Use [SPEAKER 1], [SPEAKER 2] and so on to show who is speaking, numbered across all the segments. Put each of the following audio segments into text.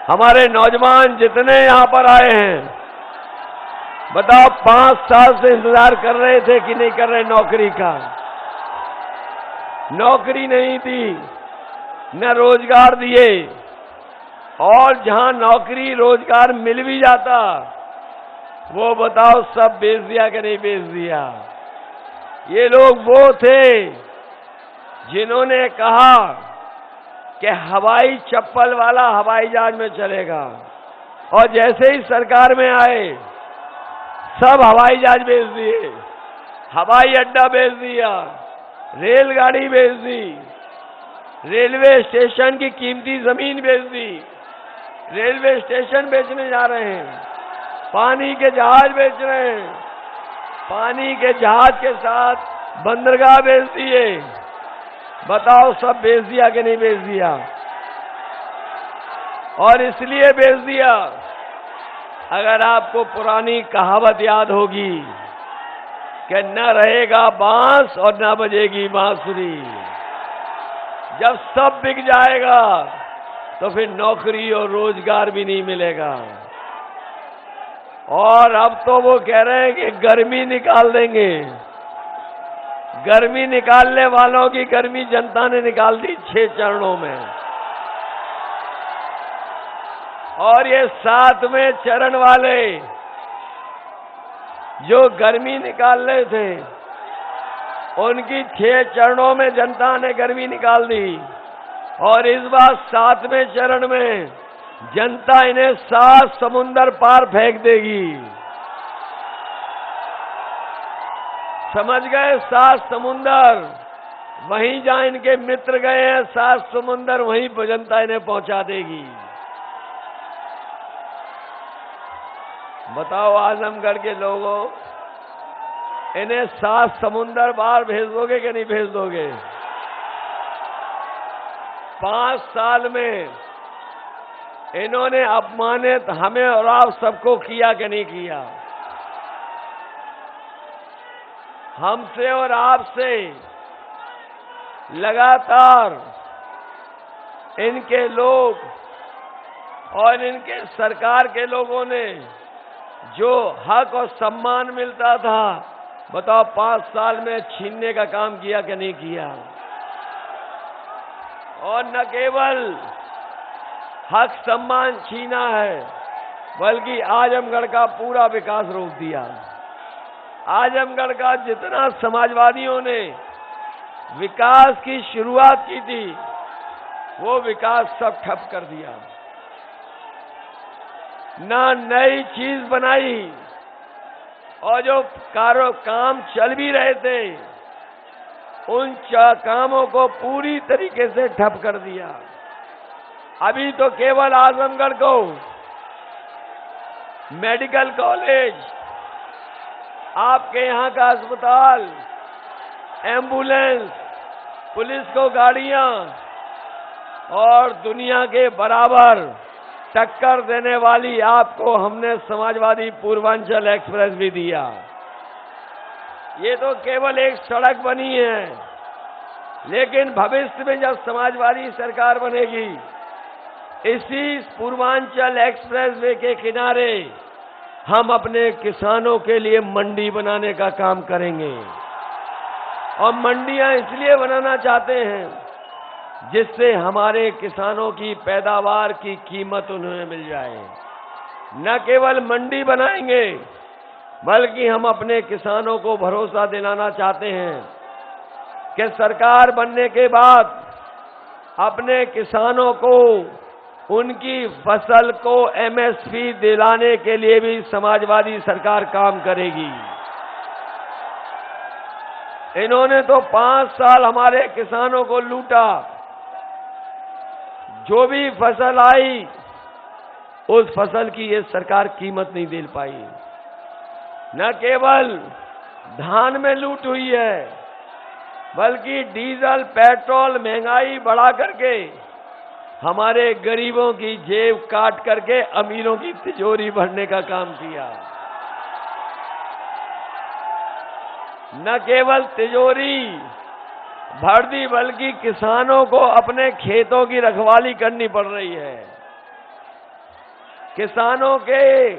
[SPEAKER 1] हमारे नौजवान जितने यहाँ पर आए हैं, बताओ 5 साल से इंतजार कर रहे थे कि नहीं कर रहे नौकरी का? नौकरी नहीं दी, न रोजगार दिए, और जहां नौकरी रोजगार मिल भी जाता वो बताओ सब बेच दिया कि नहीं बेच दिया? ये लोग वो थे जिन्होंने कहा कि हवाई चप्पल वाला हवाई जहाज में चलेगा, और जैसे ही सरकार में आए सब हवाई जहाज बेच दिए, हवाई अड्डा बेच दिया, रेलगाड़ी बेच दी, रेलवे स्टेशन की कीमती जमीन बेच दी, रेलवे स्टेशन बेचने जा रहे हैं, पानी के जहाज बेच रहे हैं, पानी के जहाज के साथ बंदरगाह बेच दिए। बताओ सब बेच दिया कि नहीं बेच दिया? और इसलिए बेच दिया, अगर आपको पुरानी कहावत याद होगी कि न रहेगा बांस और न बजेगी बांसुरी। जब सब बिक जाएगा तो फिर नौकरी और रोजगार भी नहीं मिलेगा। और अब तो वो कह रहे हैं कि गर्मी निकाल देंगे। गर्मी निकालने वालों की गर्मी जनता ने निकाल दी 6 चरणों में, और ये 7वें चरण वाले जो गर्मी निकाल रहे थे उनकी 6 चरणों में जनता ने गर्मी निकाल दी, और इस बार 7वें चरण में जनता इन्हें 7 समुंदर पार फेंक देगी। समझ गए? 7 समुंदर, वहीं जहां इनके मित्र गए हैं 7 समुंदर वहीं जनता इन्हें पहुंचा देगी। बताओ आजमगढ़ के लोगों, इन्हें 7 समुंदर पार भेज दोगे कि नहीं भेज दोगे? 5 साल में इन्होंने अपमानित हमें और आप सबको किया कि नहीं किया? हमसे और आपसे लगातार इनके लोग और इनके सरकार के लोगों ने जो हक और सम्मान मिलता था, बताओ 5 साल में छीनने का काम किया कि नहीं किया? और न केवल हक सम्मान छीना है, बल्कि आजमगढ़ का पूरा विकास रोक दिया। आजमगढ़ का जितना समाजवादियों ने विकास की शुरुआत की थी वो विकास सब ठप कर दिया। ना नई चीज बनाई, और जो काम चल भी रहे थे उन कामों को पूरी तरीके से ठप कर दिया। अभी तो केवल आजमगढ़ को मेडिकल कॉलेज, आपके यहाँ का अस्पताल, एम्बुलेंस, पुलिस को गाड़ियां और दुनिया के बराबर टक्कर देने वाली आपको हमने समाजवादी पूर्वांचल एक्सप्रेस भी दिया। ये तो केवल एक सड़क बनी है, लेकिन भविष्य में जब समाजवादी सरकार बनेगी, इसी पूर्वांचल एक्सप्रेस वे के किनारे हम अपने किसानों के लिए मंडी बनाने का काम करेंगे। और मंडियां इसलिए बनाना चाहते हैं जिससे हमारे किसानों की पैदावार की कीमत उन्हें मिल जाए। न केवल मंडी बनाएंगे, बल्कि हम अपने किसानों को भरोसा दिलाना चाहते हैं कि सरकार बनने के बाद अपने किसानों को उनकी फसल को एमएसपी दिलाने के लिए भी समाजवादी सरकार काम करेगी। इन्होंने तो 5 साल हमारे किसानों को लूटा। जो भी फसल आई उस फसल की ये सरकार कीमत नहीं दे पाई। न केवल धान में लूट हुई है, बल्कि डीजल पेट्रोल महंगाई बढ़ा करके हमारे गरीबों की जेब काट करके अमीरों की तिजोरी भरने का काम किया। न केवल तिजोरी भर दी, बल्कि किसानों को अपने खेतों की रखवाली करनी पड़ रही है। किसानों के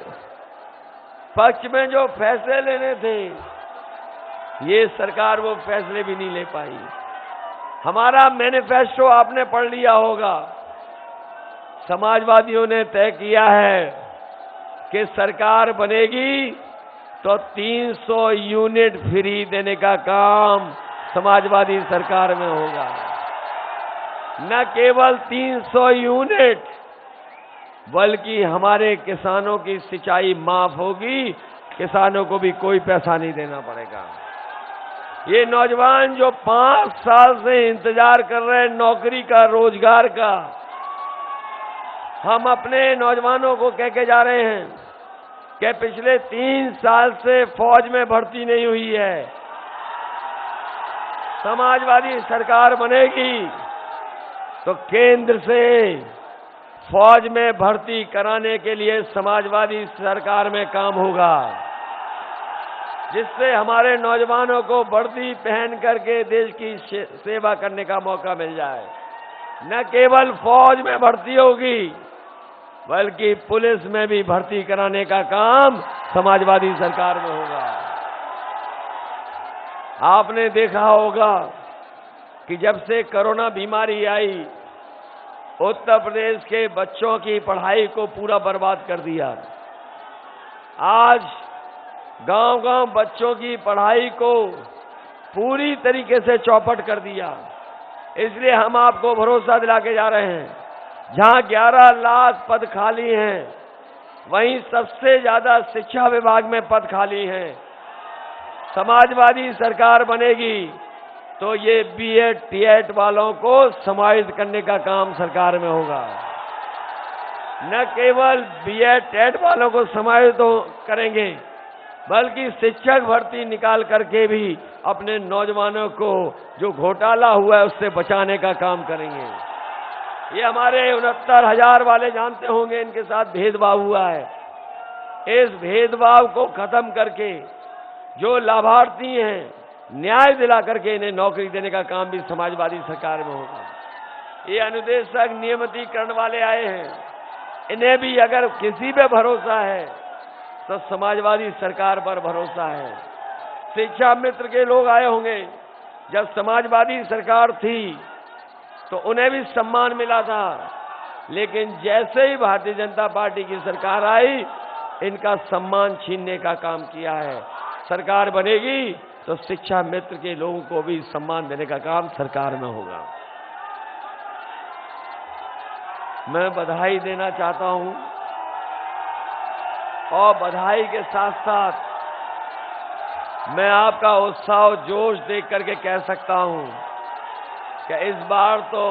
[SPEAKER 1] पक्ष में जो फैसले लेने थे, ये सरकार वो फैसले भी नहीं ले पाई। हमारा मैनिफेस्टो आपने पढ़ लिया होगा। समाजवादियों ने तय किया है कि सरकार बनेगी तो 300 यूनिट फ्री देने का काम समाजवादी सरकार में होगा। न केवल 300 यूनिट, बल्कि हमारे किसानों की सिंचाई माफ होगी, किसानों को भी कोई पैसा नहीं देना पड़ेगा। ये नौजवान जो 5 साल से इंतजार कर रहे हैं नौकरी का, रोजगार का, हम अपने नौजवानों को कह के जा रहे हैं कि पिछले 3 साल से फौज में भर्ती नहीं हुई है। समाजवादी सरकार बनेगी तो केंद्र से फौज में भर्ती कराने के लिए समाजवादी सरकार में काम होगा, जिससे हमारे नौजवानों को वर्दी पहन करके देश की सेवा करने का मौका मिल जाए। न केवल फौज में भर्ती होगी, बल्कि पुलिस में भी भर्ती कराने का काम समाजवादी सरकार में होगा। आपने देखा होगा कि जब से कोरोना बीमारी आई, उत्तर प्रदेश के बच्चों की पढ़ाई को पूरा बर्बाद कर दिया। आज गांव-गांव बच्चों की पढ़ाई को पूरी तरीके से चौपट कर दिया। इसलिए हम आपको भरोसा दिला के जा रहे हैं, जहां 11 लाख पद खाली हैं, वहीं सबसे ज्यादा शिक्षा विभाग में पद खाली हैं। समाजवादी सरकार बनेगी तो ये बीएड, टीएड वालों को समाहित करने का काम सरकार में होगा। न केवल बीएड, टीएड वालों को समाहित करेंगे, बल्कि शिक्षक भर्ती निकाल करके भी अपने नौजवानों को जो घोटाला हुआ है उससे बचाने का काम करेंगे। ये हमारे 69,000 वाले जानते होंगे, इनके साथ भेदभाव हुआ है। इस भेदभाव को खत्म करके जो लाभार्थी हैं, न्याय दिला करके इन्हें नौकरी देने का काम भी समाजवादी सरकार में होगा। ये अनुदेशक नियमितीकरण वाले आए हैं, इन्हें भी अगर किसी पे भरोसा है तो समाजवादी सरकार पर भरोसा है। शिक्षा मित्र के लोग आए होंगे, जब समाजवादी सरकार थी तो उन्हें भी सम्मान मिला था, लेकिन जैसे ही भारतीय जनता पार्टी की सरकार आई, इनका सम्मान छीनने का काम किया है। सरकार बनेगी तो शिक्षा मित्र के लोगों को भी सम्मान देने का काम सरकार में होगा। मैं बधाई देना चाहता हूं, और बधाई के साथ साथ मैं आपका उत्साह और जोश देख करके कह सकता हूं कि इस बार तो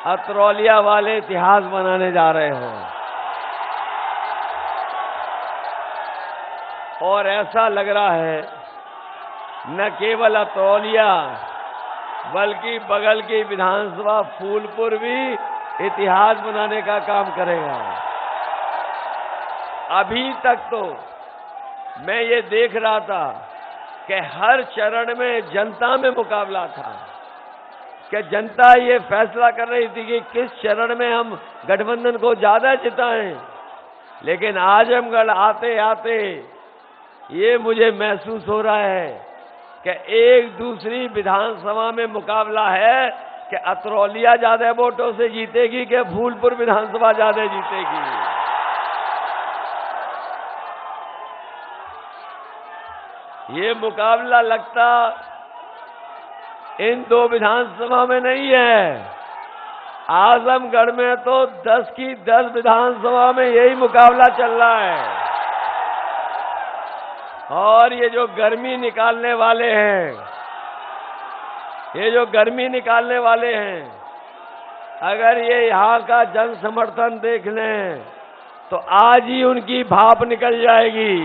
[SPEAKER 1] अतरौलिया वाले इतिहास बनाने जा रहे हैं। और ऐसा लग रहा है न केवल अतरौलिया, बल्कि बगल की विधानसभा फूलपुर भी इतिहास बनाने का काम करेगा। अभी तक तो मैं ये देख रहा था कि हर चरण में जनता में मुकाबला था, कि जनता ये फैसला कर रही थी कि किस चरण में हम गठबंधन को ज्यादा जिताएं। लेकिन आजमगढ़ आते आते ये मुझे महसूस हो रहा है कि एक दूसरी विधानसभा में मुकाबला है कि अतरौलिया ज्यादा वोटों से जीतेगी कि फूलपुर विधानसभा ज्यादा जीतेगी। ये मुकाबला लगता इन 2 विधानसभा में नहीं है, आजमगढ़ में तो 10 की 10 विधानसभा में यही मुकाबला चल रहा है। और ये जो गर्मी निकालने वाले हैं, अगर ये यहाँ का जन समर्थन देख लें तो आज ही उनकी भाप निकल जाएगी।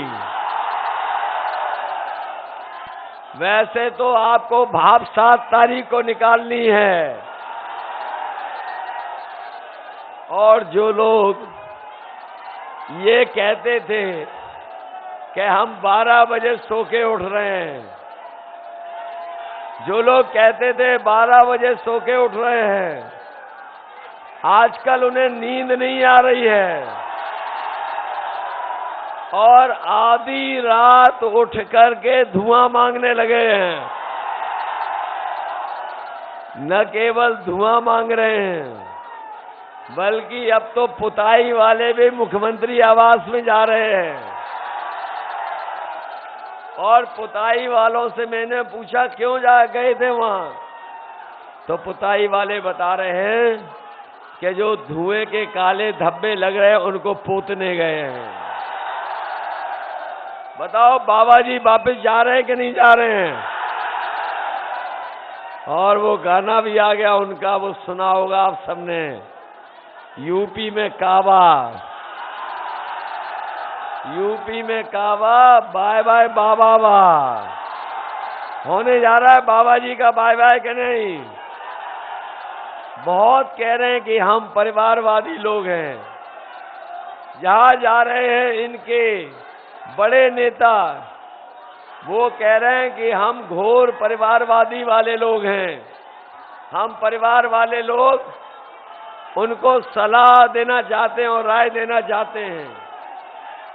[SPEAKER 1] वैसे तो आपको भाप 7 तारीख को निकालनी है। और जो लोग ये कहते थे कि हम 12 बजे सो के उठ रहे हैं, जो लोग कहते थे 12 बजे सो के उठ रहे हैं, आजकल उन्हें नींद नहीं आ रही है। और आधी रात उठ करके धुआं मांगने लगे हैं। न केवल धुआं मांग रहे हैं, बल्कि अब तो पुताई वाले भी मुख्यमंत्री आवास में जा रहे हैं। और पुताई वालों से मैंने पूछा क्यों जा गए थे वहां, तो पुताई वाले बता रहे हैं कि जो धुएं के काले धब्बे लग रहे हैं उनको पोतने गए हैं। बताओ बाबा जी वापस जा रहे हैं कि नहीं जा रहे हैं? और वो गाना भी आ गया उनका, वो सुना होगा आप सबने, यूपी में काबा, यूपी में काबा, बाय बाय बाबा बा। होने जा रहा है बाबा जी का बाय बाय कि नहीं? बहुत कह रहे हैं कि हम परिवारवादी लोग हैं। जहां जा रहे हैं इनके बड़े नेता, वो कह रहे हैं कि हम घोर परिवारवादी वाले लोग हैं। हम परिवार वाले लोग उनको सलाह देना चाहते हैं और राय देना चाहते हैं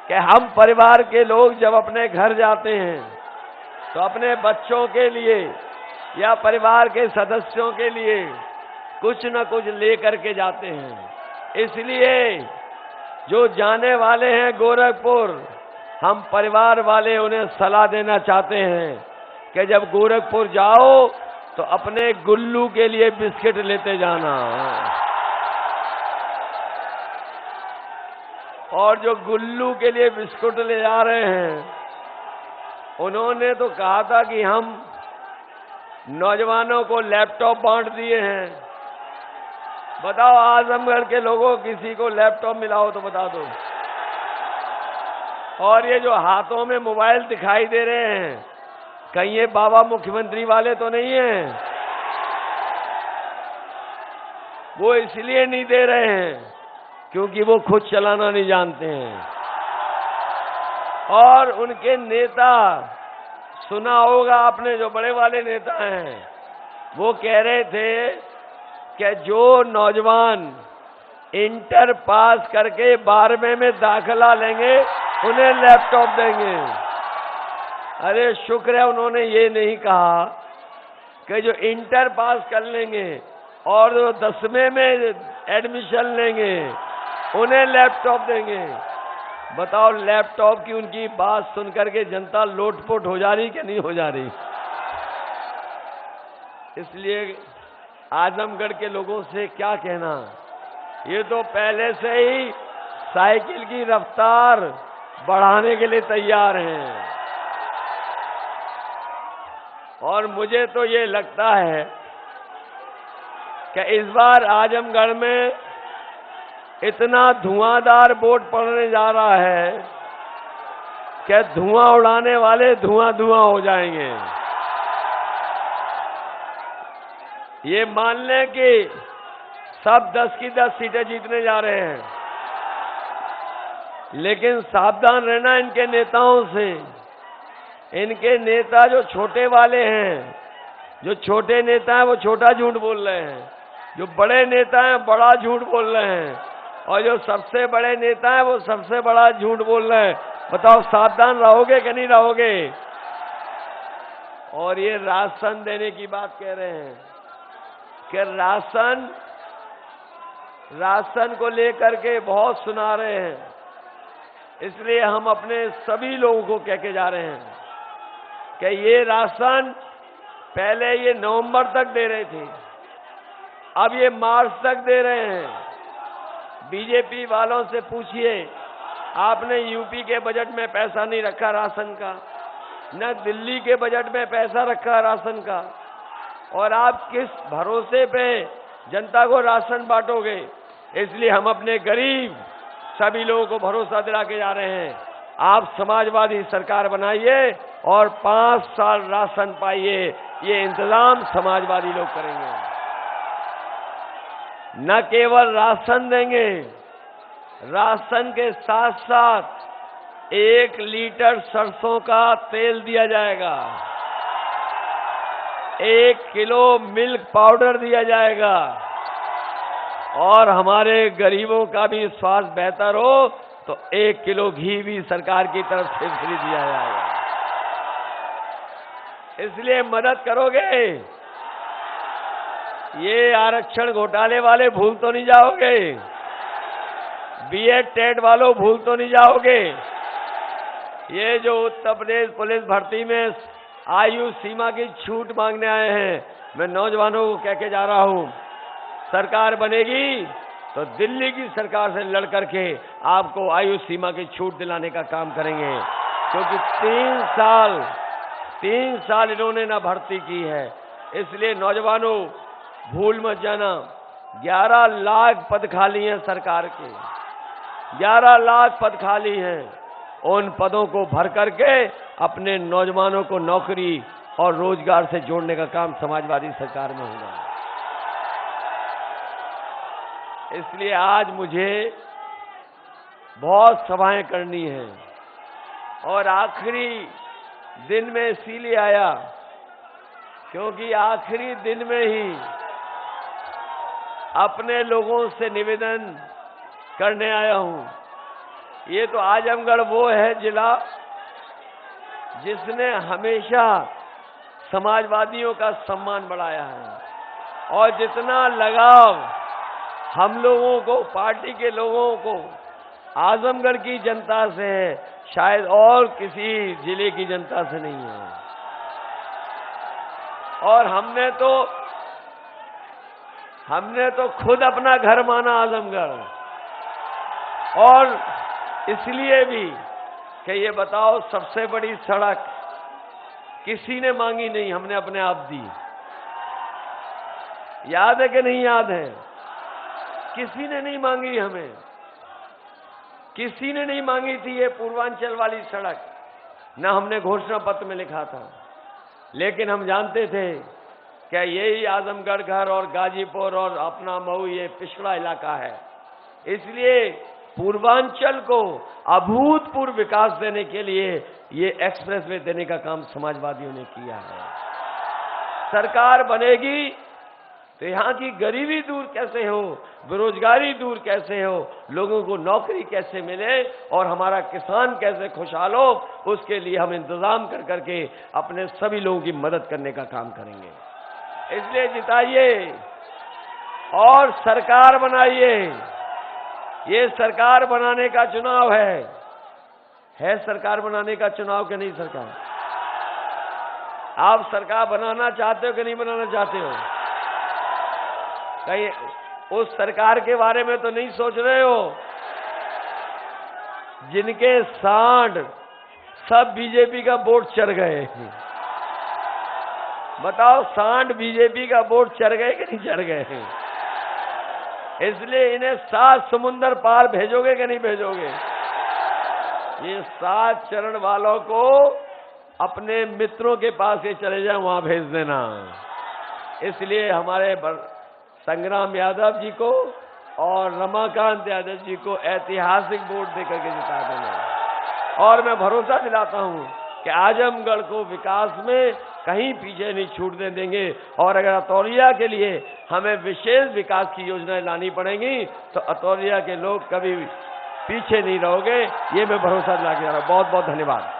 [SPEAKER 1] कि हम परिवार के लोग जब अपने घर जाते हैं तो अपने बच्चों के लिए या परिवार के सदस्यों के लिए कुछ न कुछ लेकर के जाते हैं। इसलिए जो जाने वाले हैं गोरखपुर, हम परिवार वाले उन्हें सलाह देना चाहते हैं कि जब गोरखपुर जाओ तो अपने गुल्लू के लिए बिस्किट लेते जाना। और जो गुल्लू के लिए बिस्कुट ले जा रहे हैं, उन्होंने तो कहा था कि हम नौजवानों को लैपटॉप बांट दिए हैं। बताओ आजमगढ़ के लोगों किसी को लैपटॉप मिला हो तो बता दो। और ये जो हाथों में मोबाइल दिखाई दे रहे हैं, कहीं ये बाबा मुख्यमंत्री वाले तो नहीं हैं? वो इसलिए नहीं दे रहे हैं क्योंकि वो खुद चलाना नहीं जानते हैं। और उनके नेता, सुना होगा आपने, जो बड़े वाले नेता हैं, वो कह रहे थे कि जो नौजवान इंटर पास करके 12वें में दाखिला लेंगे उन्हें लैपटॉप देंगे। अरे शुक्र है उन्होंने ये नहीं कहा कि जो इंटर पास कर लेंगे और जो 10वें में एडमिशन लेंगे उन्हें लैपटॉप देंगे। बताओ लैपटॉप की उनकी बात सुनकर के जनता लोटपोट हो जा रही कि नहीं हो जा रही? इसलिए आजमगढ़ के लोगों से क्या कहना, ये तो पहले से ही साइकिल की रफ्तार बढ़ाने के लिए तैयार हैं। और मुझे तो ये लगता है कि इस बार आजमगढ़ में इतना धुआंधार वोट पड़ने जा रहा है कि धुआं उड़ाने वाले धुआं धुआं हो जाएंगे। ये मान लें कि सब 10 की 10 सीटें जीतने जा रहे हैं, लेकिन सावधान रहना इनके नेताओं से। इनके नेता जो छोटे वाले हैं, जो छोटे नेता हैं वो छोटा झूठ बोल रहे हैं, जो बड़े नेता हैं बड़ा झूठ बोल रहे हैं, और जो सबसे बड़े नेता हैं वो सबसे बड़ा झूठ बोल रहे हैं। बताओ सावधान रहोगे कि नहीं रहोगे? और ये राशन देने की बात कह रहे हैं कि राशन को लेकर के बहुत सुना रहे हैं। इसलिए हम अपने सभी लोगों को कह के जा रहे हैं कि ये राशन पहले ये नवंबर तक दे रहे थे, अब ये मार्च तक दे रहे हैं। बीजेपी वालों से पूछिए, आपने यूपी के बजट में पैसा नहीं रखा राशन का, न दिल्ली के बजट में पैसा रखा राशन का, और आप किस भरोसे पे जनता को राशन बांटोगे? इसलिए हम अपने गरीब सभी लोगों को भरोसा दिला के जा रहे हैं, आप समाजवादी सरकार बनाइए और 5 साल राशन पाइए। ये इंतजाम समाजवादी लोग करेंगे। न केवल राशन देंगे, राशन के साथ साथ 1 लीटर सरसों का तेल दिया जाएगा, 1 किलो मिल्क पाउडर दिया जाएगा, और हमारे गरीबों का भी स्वास्थ्य बेहतर हो तो 1 किलो घी भी सरकार की तरफ से फ्री दिया जाएगा। इसलिए मदद करोगे, ये आरक्षण घोटाले वाले भूल तो नहीं जाओगे, बीएड टेट वालों भूल तो नहीं जाओगे। ये जो उत्तर प्रदेश पुलिस भर्ती में आयु सीमा की छूट मांगने आए हैं, मैं नौजवानों को कह के जा रहा हूं, सरकार बनेगी तो दिल्ली की सरकार से लड़ करके आपको आयु सीमा की छूट दिलाने का काम करेंगे, क्योंकि 3 साल इन्होंने ना भर्ती की है। इसलिए नौजवानों भूल मत जाना, 11 लाख पद खाली हैं सरकार के, 11 लाख पद खाली हैं। उन पदों को भर करके अपने नौजवानों को नौकरी और रोजगार से जोड़ने का काम समाजवादी सरकार में होगा। इसलिए आज मुझे बहुत सभाएं करनी है और आखिरी दिन में इसीलिए आया क्योंकि आखिरी दिन में ही अपने लोगों से निवेदन करने आया हूं। ये तो आजमगढ़ वो है जिला जिसने हमेशा समाजवादियों का सम्मान बढ़ाया है और जितना लगाव हम लोगों को, पार्टी के लोगों को आजमगढ़ की जनता से है, शायद और किसी जिले की जनता से नहीं है। और हमने तो खुद अपना घर माना आजमगढ़, और इसलिए भी कि ये बताओ सबसे बड़ी सड़क किसी ने मांगी नहीं, हमने अपने आप दी। याद है कि नहीं याद है? किसी ने नहीं मांगी, हमें किसी ने नहीं मांगी थी ये पूर्वांचल वाली सड़क, ना हमने घोषणा पत्र में लिखा था। लेकिन हम जानते थे कि यही आजमगढ़ घर और गाजीपुर और अपना मऊ ये पिछड़ा इलाका है, इसलिए पूर्वांचल को अभूतपूर्व विकास देने के लिए ये एक्सप्रेसवे देने का काम समाजवादियों ने किया है। सरकार बनेगी तो यहाँ की गरीबी दूर कैसे हो, बेरोजगारी दूर कैसे हो, लोगों को नौकरी कैसे मिले और हमारा किसान कैसे खुशहाल हो, उसके लिए हम इंतजाम कर करके अपने सभी लोगों की मदद करने का काम करेंगे। इसलिए जिताइए और सरकार बनाइए। ये सरकार बनाने का चुनाव है सरकार बनाने का चुनाव कि नहीं? सरकार, आप सरकार बनाना चाहते हो कि नहीं बनाना चाहते हो? कहीं उस सरकार के बारे में तो नहीं सोच रहे हो जिनके सांड सब बीजेपी का वोट चढ़ गए? बताओ, सांड बीजेपी का वोट चढ़ गए कि नहीं चढ़ गए? इसलिए इन्हें 7 समुंदर पार भेजोगे कि नहीं भेजोगे? ये 7 चरण वालों को अपने मित्रों के पास ये चले जाए, वहां भेज देना। इसलिए हमारे संग्राम यादव जी को और रमाकांत यादव जी को ऐतिहासिक वोट देकर के जिता देना। और मैं भरोसा दिलाता हूं कि आजमगढ़ को विकास में कहीं पीछे नहीं छूटने देंगे। और अगर अतौलिया के लिए हमें विशेष विकास की योजनाएं लानी पड़ेंगी तो अतौलिया के लोग कभी पीछे नहीं रहोगे, ये मैं भरोसा दिला के जा रहा हूं। बहुत बहुत धन्यवाद।